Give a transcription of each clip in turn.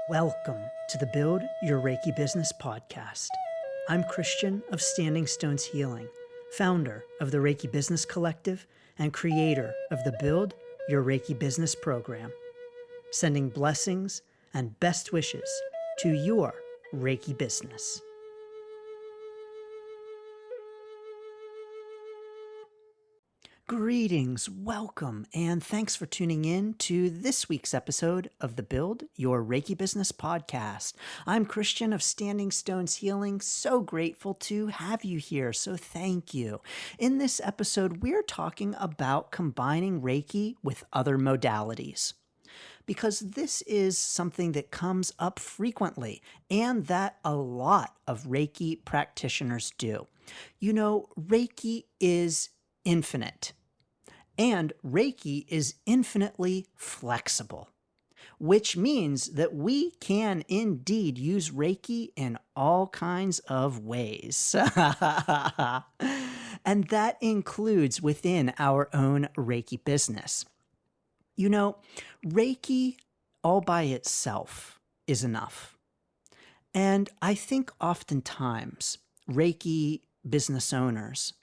Welcome to the Build Your Reiki Business podcast. I'm Christian of Standing Stones Healing, founder of the Reiki Business Collective and creator of the Build Your Reiki Business program, sending blessings and best wishes to your Reiki business. Greetings, welcome, and thanks for tuning in to this week's episode of the Build Your Reiki Business podcast. I'm Christian of Standing Stones Healing. So grateful to have you here, so thank you. In this episode, we're talking about combining Reiki with other modalities, because this is something that comes up frequently and that a lot of Reiki practitioners do. You know, Reiki is infinite. And Reiki is infinitely flexible, which means that we can indeed use Reiki in all kinds of ways. And that includes within our own Reiki business. You know, Reiki all by itself is enough. And I think oftentimes Reiki business owners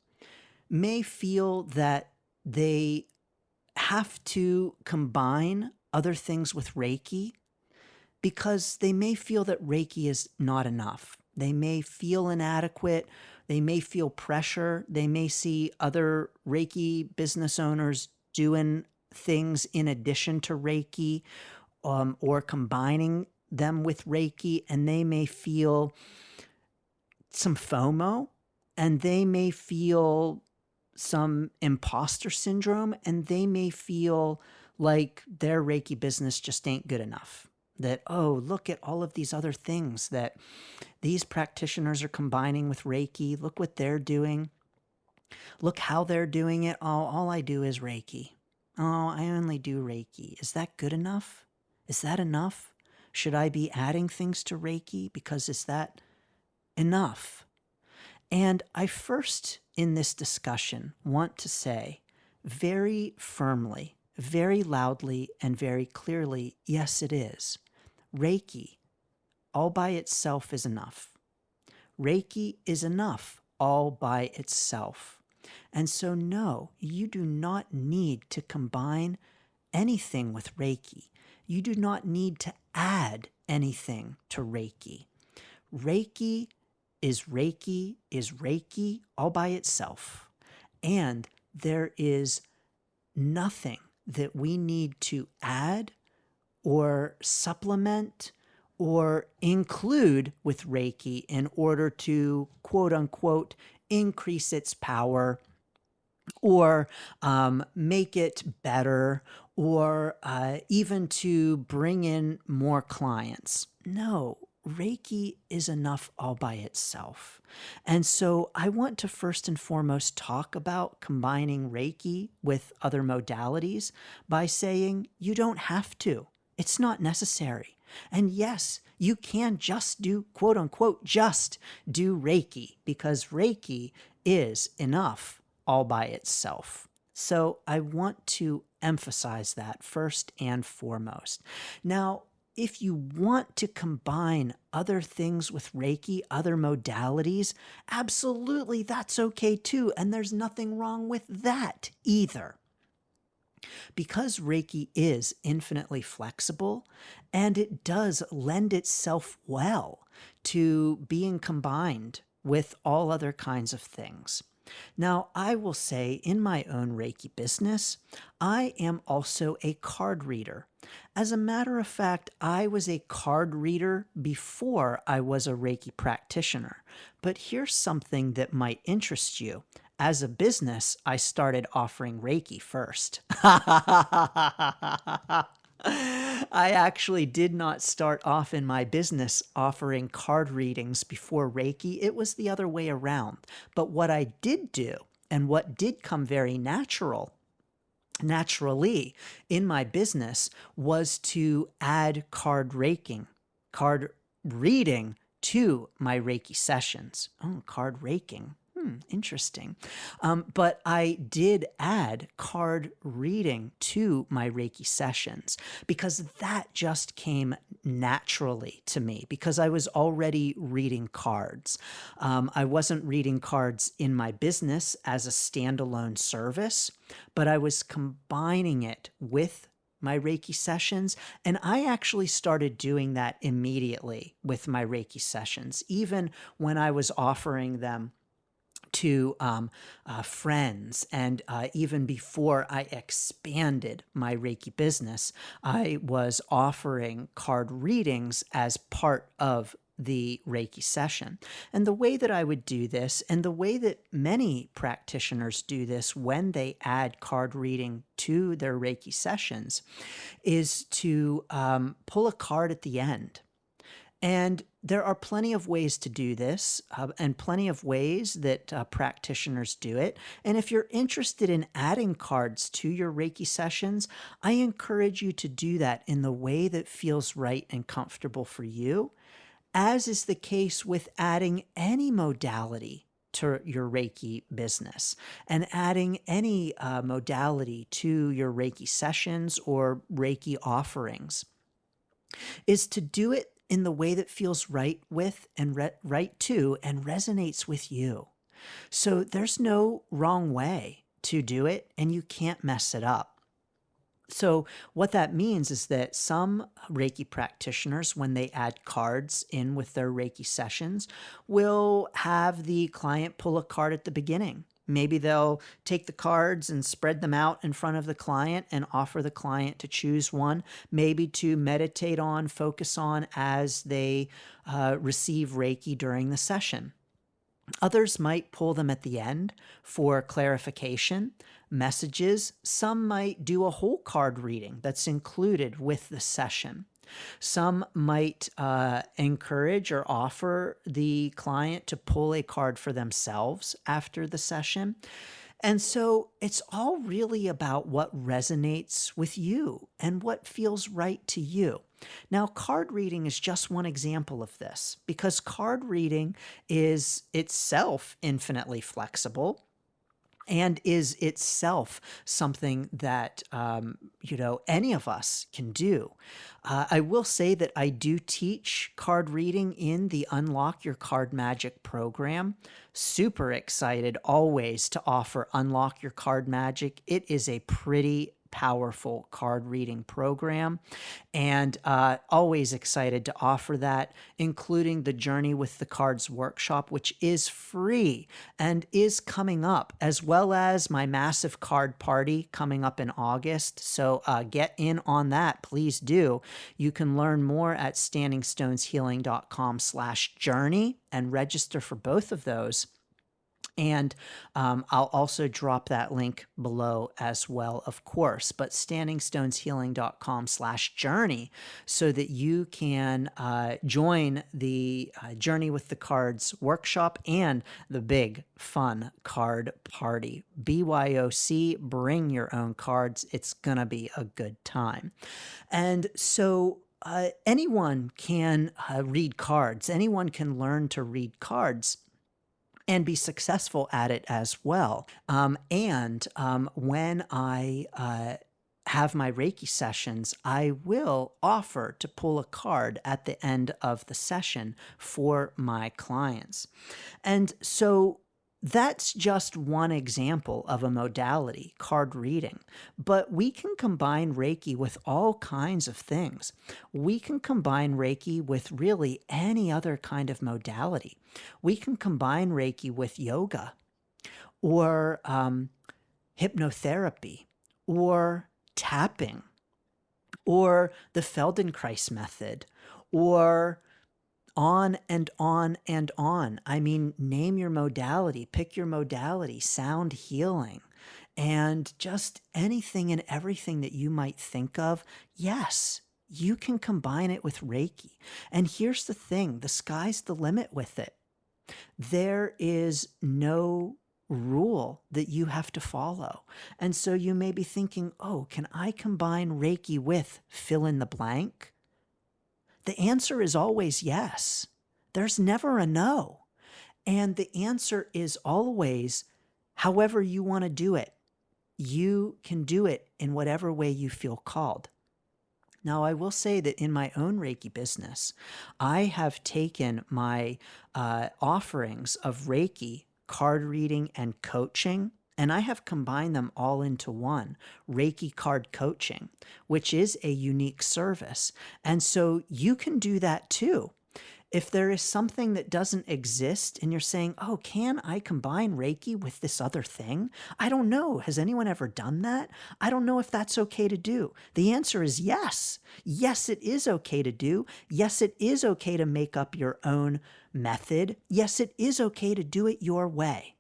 may feel that they have to combine other things with Reiki because they may feel that Reiki is not enough. They may feel inadequate. They may feel pressure. They may see other Reiki business owners doing things in addition to Reiki or combining them with Reiki, and they may feel some FOMO, and they may feel some imposter syndrome, and they may feel like their Reiki business just ain't good enough. That, oh, look at all of these other things that these practitioners are combining with Reiki. Look what they're doing. Look how they're doing it. Oh, all I do is Reiki. Oh, I only do Reiki. Is that good enough? Is that enough? Should I be adding things to Reiki? Because is that enough? And I first, in this discussion, want to say very firmly, very loudly, and very clearly, yes, it is. Reiki, all by itself, is enough. Reiki is enough all by itself. And so, no, you do not need to combine anything with Reiki. You do not need to add anything to Reiki. Reiki is Reiki all by itself. And there is nothing that we need to add or supplement or include with Reiki in order to, quote unquote, increase its power or make it better or even to bring in more clients. No. Reiki is enough all by itself. And so I want to first and foremost talk about combining Reiki with other modalities by saying you don't have to. It's not necessary. And yes, you can just do, quote unquote, just do Reiki, because Reiki is enough all by itself. So I want to emphasize that first and foremost. Now, if you want to combine other things with Reiki, other modalities, absolutely, that's okay too. And there's nothing wrong with that either. Because Reiki is infinitely flexible, and it does lend itself well to being combined with all other kinds of things. Now, I will say in my own Reiki business, I am also a card reader. As a matter of fact, I was a card reader before I was a Reiki practitioner. But here's something that might interest you. As a business, I started offering Reiki first. I actually did not start off in my business offering card readings before Reiki. It was the other way around. But what I did do, and what did come very naturally in my business, was to add card reading to my Reiki sessions. Oh, card raking. Interesting. But I did add card reading to my Reiki sessions because that just came naturally to me because I was already reading cards. I wasn't reading cards in my business as a standalone service, but I was combining it with my Reiki sessions. And I actually started doing that immediately with my Reiki sessions, even when I was offering them to friends. And even before I expanded my Reiki business, I was offering card readings as part of the Reiki session. And the way that I would do this, and the way that many practitioners do this when they add card reading to their Reiki sessions, is to pull a card at the end. And there are plenty of ways to do this, and plenty of ways that practitioners do it. And if you're interested in adding cards to your Reiki sessions, I encourage you to do that in the way that feels right and comfortable for you, as is the case with adding any modality to your Reiki business and adding any modality to your Reiki sessions or Reiki offerings, is to do it in the way that feels right with and right to and resonates with you. So there's no wrong way to do it, and you can't mess it up. So what that means is that some Reiki practitioners, when they add cards in with their Reiki sessions, will have the client pull a card at the beginning. Maybe they'll take the cards and spread them out in front of the client and offer the client to choose one, maybe to meditate on, focus on as they receive Reiki during the session. Others might pull them at the end for clarification, messages. Some might do a whole card reading that's included with the session. Some might encourage or offer the client to pull a card for themselves after the session. And so it's all really about what resonates with you and what feels right to you. Now, card reading is just one example of this because card reading is itself infinitely flexible and is itself something that any of us can do. I will say that I do teach card reading in the Unlock Your Card Magic program. Super excited always to offer Unlock Your Card Magic. It is a pretty powerful card reading program, and always excited to offer that, including the Journey with the Cards workshop, which is free and is coming up, as well as my massive card party coming up in August. So get in on that, please do. You can learn more at standingstoneshealing.com/journey and register for both of those. And I'll also drop that link below as well, of course, but standingstoneshealing.com/journey so that you can join the Journey with the Cards workshop and the big fun card party. BYOC, bring your own cards. It's going to be a good time. And so anyone can read cards. Anyone can learn to read cards and be successful at it as well. When I have my Reiki sessions, I will offer to pull a card at the end of the session for my clients. And so that's just one example of a modality, card reading. But we can combine Reiki with all kinds of things. We can combine Reiki with really any other kind of modality. We can combine Reiki with yoga or hypnotherapy or tapping or the Feldenkrais method or on and on and on. I mean, name your modality, pick your modality, sound healing, and just anything and everything that you might think of. Yes, you can combine it with Reiki. And here's the thing, the sky's the limit with it. There is no rule that you have to follow. And so you may be thinking, oh, can I combine Reiki with fill in the blank? The answer is always yes. There's never a no. And the answer is always however you want to do it. You can do it in whatever way you feel called. Now, I will say that in my own Reiki business, I have taken my offerings of Reiki, card reading, and coaching, and I have combined them all into one Reiki card coaching, which is a unique service. And so you can do that too. If there is something that doesn't exist and you're saying, oh, can I combine Reiki with this other thing? I don't know. Has anyone ever done that? I don't know if that's okay to do. The answer is yes. Yes, it is okay to do. Yes, it is okay to make up your own method. Yes, it is okay to do it your way.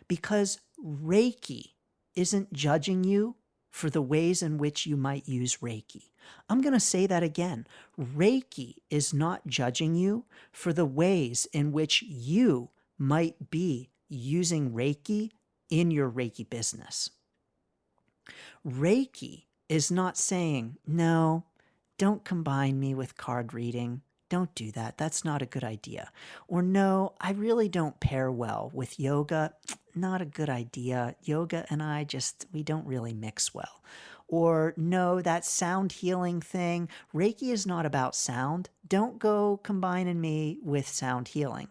Because Reiki isn't judging you for the ways in which you might use Reiki. I'm going to say that again. Reiki is not judging you for the ways in which you might be using Reiki in your Reiki business. Reiki is not saying, no, don't combine me with card reading. Don't do that. That's not a good idea. Or no, I really don't pair well with yoga. Not a good idea. Yoga and I we don't really mix well. Or no, that sound healing thing. Reiki is not about sound. Don't go combining me with sound healing.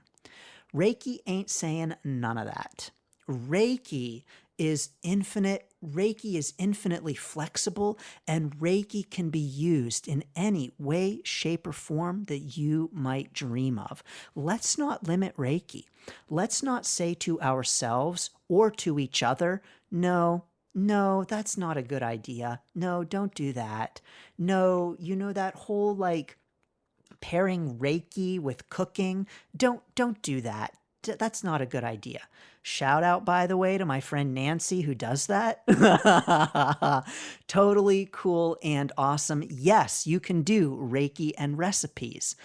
Reiki ain't saying none of that. Reiki is infinite. Reiki is infinitely flexible, and Reiki can be used in any way, shape, or form that you might dream of. Let's not limit Reiki. Let's not say to ourselves or to each other, no, that's not a good idea. No, don't do that. No, that whole pairing Reiki with cooking. Don't do that. That's not a good idea. Shout out, by the way, to my friend Nancy who does that. Totally cool and awesome. Yes, you can do Reiki and recipes.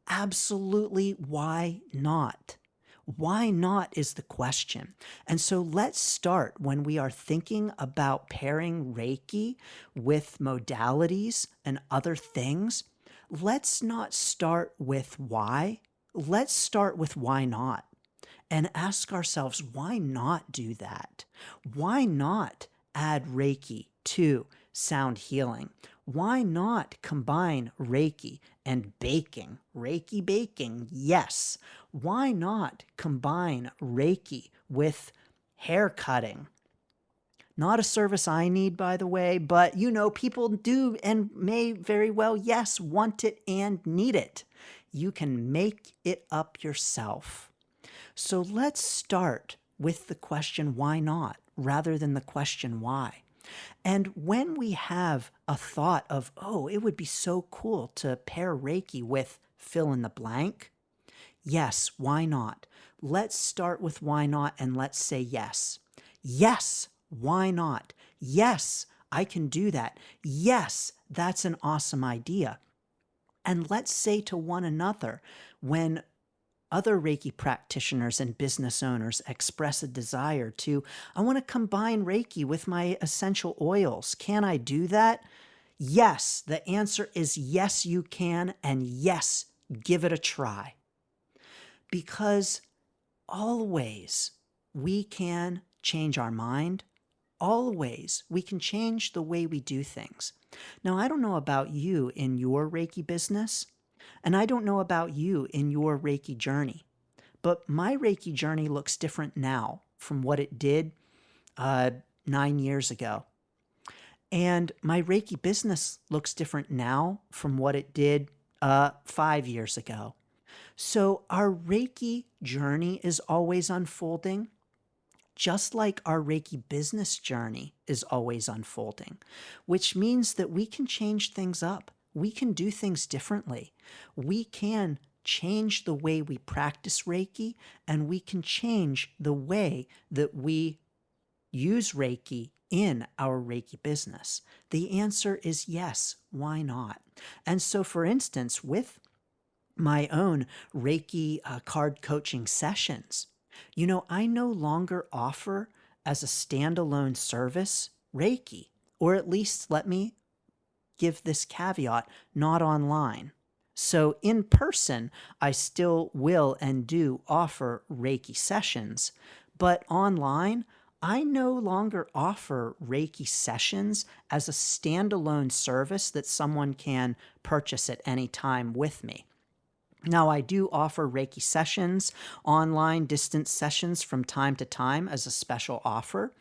Absolutely. Why not? Why not is the question. And so let's start when we are thinking about pairing Reiki with modalities and other things. Let's not start with why. Let's start with why not and ask ourselves, why not do that? Why not add Reiki to sound healing? Why not combine Reiki and baking? Reiki baking, yes. Why not combine Reiki with hair cutting? Not a service I need, by the way, but people do and may very well, yes, want it and need it. You can make it up yourself. So let's start with the question, why not, rather than the question, why. And when we have a thought of, oh, it would be so cool to pair Reiki with fill in the blank. Yes, why not? Let's start with why not and let's say yes. Yes, why not? Yes, I can do that. Yes, that's an awesome idea. And let's say to one another, when other Reiki practitioners and business owners express a desire to, I want to combine Reiki with my essential oils. Can I do that? Yes, the answer is yes, you can. And yes, give it a try. Because always we can change our mind. Always we can change the way we do things. Now, I don't know about you in your Reiki business, and I don't know about you in your Reiki journey, but my Reiki journey looks different now from what it did 9 years ago. And my Reiki business looks different now from what it did 5 years ago. So our Reiki journey is always unfolding, just like our Reiki business journey is always unfolding, which means that we can change things up. We can do things differently. We can change the way we practice Reiki, and we can change the way that we use Reiki in our Reiki business. The answer is yes, why not? And so, for instance, with my own Reiki card coaching sessions, I no longer offer as a standalone service Reiki, or at least let me give this caveat, not online. So in person, I still will and do offer Reiki sessions, but online, I no longer offer Reiki sessions as a standalone service that someone can purchase at any time with me. Now, I do offer Reiki sessions, online distance sessions from time to time as a special offer,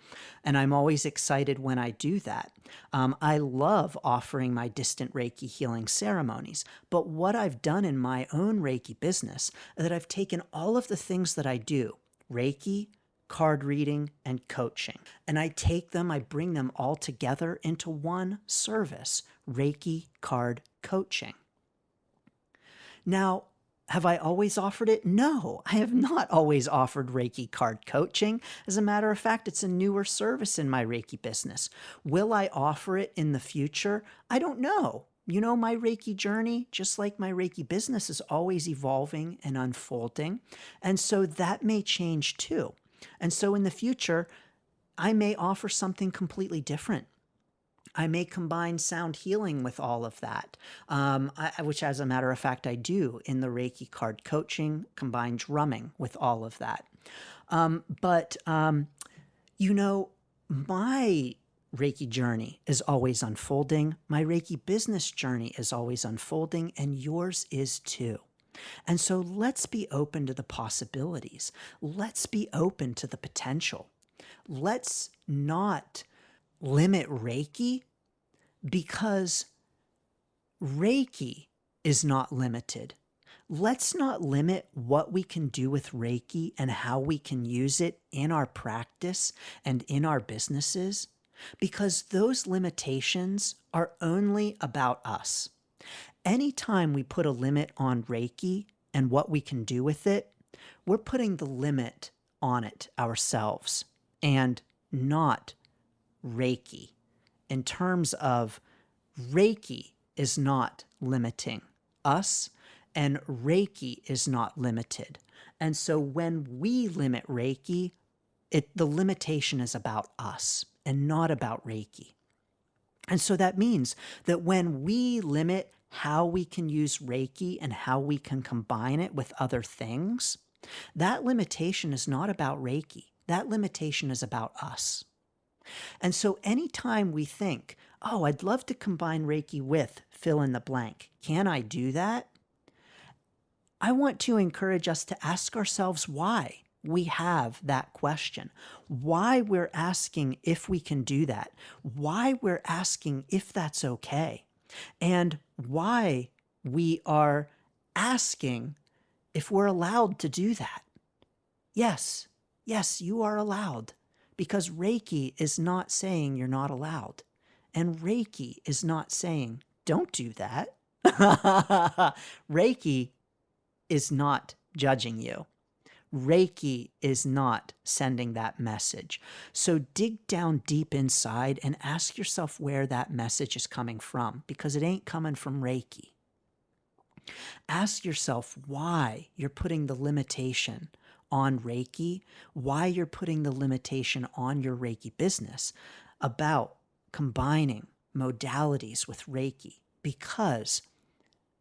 and I'm always excited when I do that. I love offering my distant Reiki healing ceremonies, but what I've done in my own Reiki business is that I've taken all of the things that I do, Reiki, card reading, and coaching, and I bring them all together into one service, Reiki Card Coaching. Now, have I always offered it? No, I have not always offered Reiki card coaching. As a matter of fact, it's a newer service in my Reiki business. Will I offer it in the future? I don't know. You know, my Reiki journey, just like my Reiki business, is always evolving and unfolding. And so that may change too. And so in the future, I may offer something completely different. I may combine sound healing with all of that, which, as a matter of fact, I do in the Reiki card coaching, combine drumming with all of that. But you know, my Reiki journey is always unfolding. My Reiki business journey is always unfolding, and yours is too. And so let's be open to the possibilities. Let's be open to the potential. Let's not limit Reiki, because Reiki is not limited. Let's not limit what we can do with Reiki and how we can use it in our practice and in our businesses, because those limitations are only about us. Anytime we put a limit on Reiki and what we can do with it, we're putting the limit on it ourselves and not Reiki. In terms of Reiki is not limiting us, and Reiki is not limited. And so when we limit Reiki, the limitation is about us and not about Reiki. And so that means that when we limit how we can use Reiki and how we can combine it with other things, that limitation is not about Reiki. That limitation is about us. And so anytime we think, oh, I'd love to combine Reiki with fill in the blank, can I do that? I want to encourage us to ask ourselves why we have that question, why we're asking if we can do that, why we're asking if that's okay, and why we are asking if we're allowed to do that. Yes, you are allowed. Because Reiki is not saying you're not allowed. And Reiki is not saying, don't do that. Reiki is not judging you. Reiki is not sending that message. So dig down deep inside and ask yourself where that message is coming from, because it ain't coming from Reiki. Ask yourself why you're putting the limitation on Reiki, why you're putting the limitation on your Reiki business about combining modalities with Reiki, because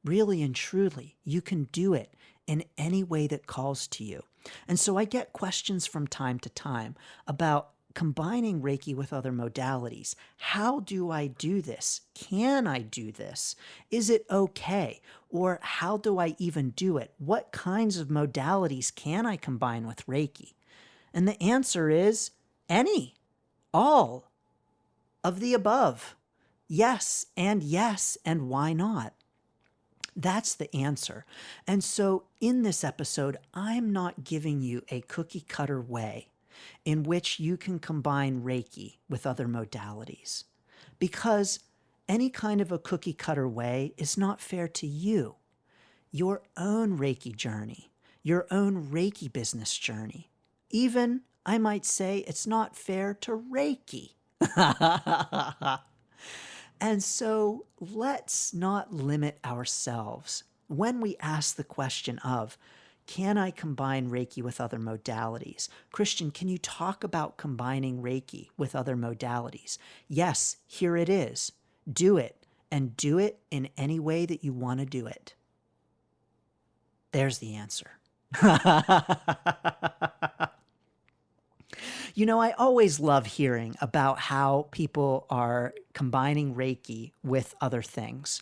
really and truly, you can do it in any way that calls to you. And so I get questions from time to time about combining Reiki with other modalities. How do I do this? Can I do this? Is it okay? Or how do I even do it? What kinds of modalities can I combine with Reiki? And the answer is any, all of the above. Yes, and why not? That's the answer. And so in this episode, I'm not giving you a cookie cutter way in which you can combine Reiki with other modalities, because any kind of a cookie cutter way is not fair to you, your own Reiki journey, your own Reiki business journey. Even, I might say, it's not fair to Reiki. And so let's not limit ourselves when we ask the question of, can I combine Reiki with other modalities? Christian, can you talk about combining Reiki with other modalities? Yes, here it is. Do it, and do it in any way that you want to do it. There's the answer. You know, I always love hearing about how people are combining Reiki with other things.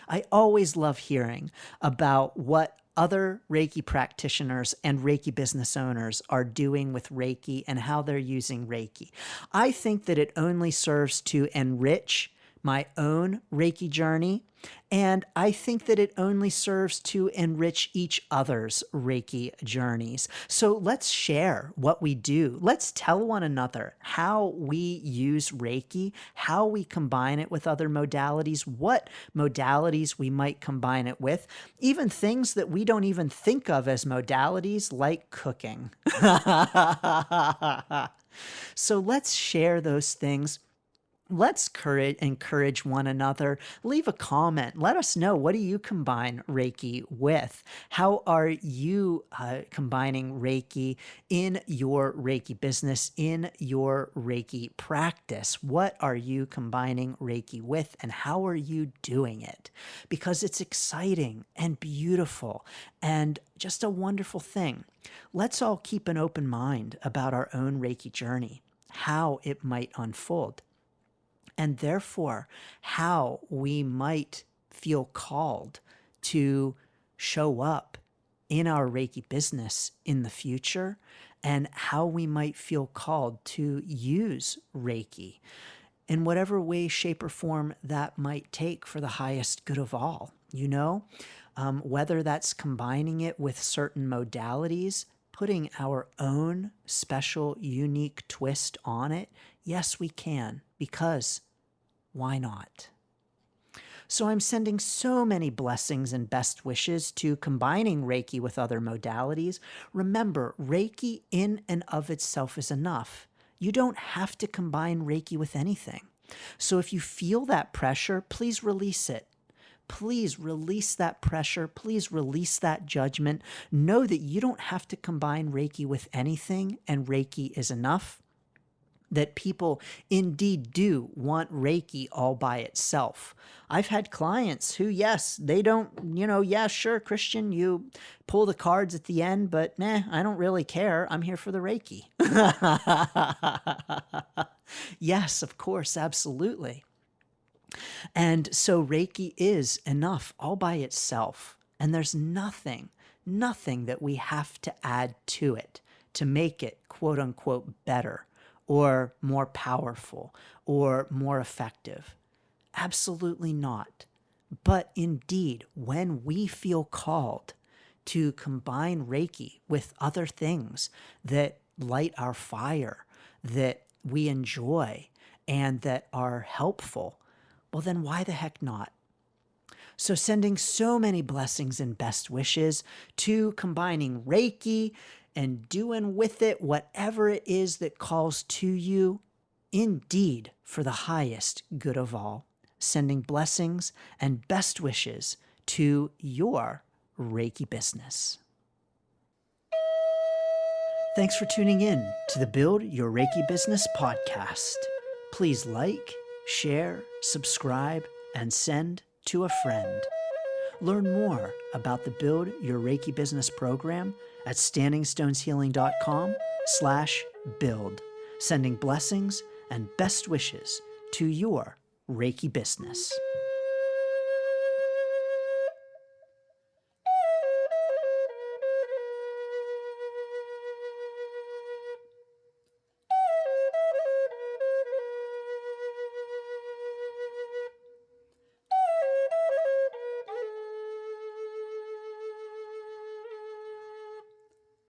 I always love hearing about what other Reiki practitioners and Reiki business owners are doing with Reiki and how they're using Reiki. I think that it only serves to enrich my own Reiki journey. And I think that it only serves to enrich each other's Reiki journeys. So let's share what we do. Let's tell one another how we use Reiki, how we combine it with other modalities, what modalities we might combine it with, even things that we don't even think of as modalities, like cooking. So let's share those things. Let's encourage one another. Leave a comment. Let us know, what do you combine Reiki with? How are you combining Reiki in your Reiki business, in your Reiki practice? What are you combining Reiki with, and how are you doing it? Because it's exciting and beautiful and just a wonderful thing. Let's all keep an open mind about our own Reiki journey, how it might unfold, and therefore how we might feel called to show up in our Reiki business in the future, and how we might feel called to use Reiki in whatever way, shape, or form that might take for the highest good of all. You know, whether that's combining it with certain modalities, putting our own special, unique twist on it. Yes, we can, because why not? So I'm sending so many blessings and best wishes to combining Reiki with other modalities. Remember, Reiki in and of itself is enough. You don't have to combine Reiki with anything. So if you feel that pressure, please release it. Please release that pressure. Please release that judgment. Know that you don't have to combine Reiki with anything, and Reiki is enough. That people indeed do want Reiki all by itself. I've had clients who, yes, they don't, yeah, sure, Christian, you pull the cards at the end, but I don't really care. I'm here for the Reiki. Yes, of course, absolutely. And so Reiki is enough all by itself. And there's nothing that we have to add to it to make it, quote unquote, better or more powerful or more effective. Absolutely not. But indeed, when we feel called to combine Reiki with other things that light our fire, that we enjoy, and that are helpful, well, then why the heck not? So sending so many blessings and best wishes to combining Reiki and doing with it whatever it is that calls to you, indeed for the highest good of all. Sending blessings and best wishes to your Reiki business. Thanks for tuning in to the Build Your Reiki Business podcast. Please like, share, subscribe, and send to a friend. Learn more about the Build Your Reiki Business program at standingstoneshealing.com/build. Sending blessings and best wishes to your Reiki business.